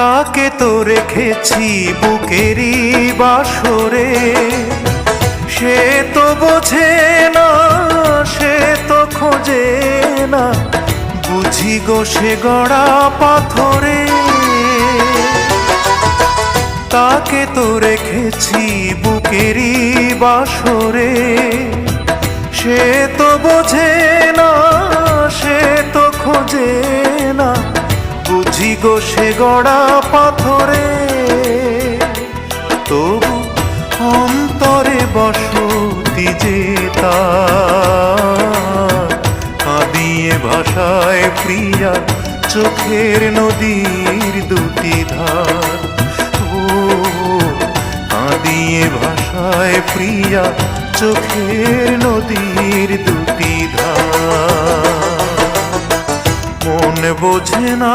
তাকে তো রেখেছি বুকেরই বাসরে, সে তো বোঝে না, সে তো খোঁজে না, বুঝি গো সে গড়া পাথরে। তাকে তো রেখেছি বুকেরই বাসরে, সে তো বোঝে না, সে তো খোঁজে না, বুঝি গো সে গড়া পাথরে। তবু অন্তরে বসতি যে তার, কাঁদিয়ে ভাষায় প্রিয়া চোখের নদীর দুটি ধার। ও কাঁদিয়ে ভাষায় প্রিয়া চোখের নদীর দুটি ধার। মন বোঝে না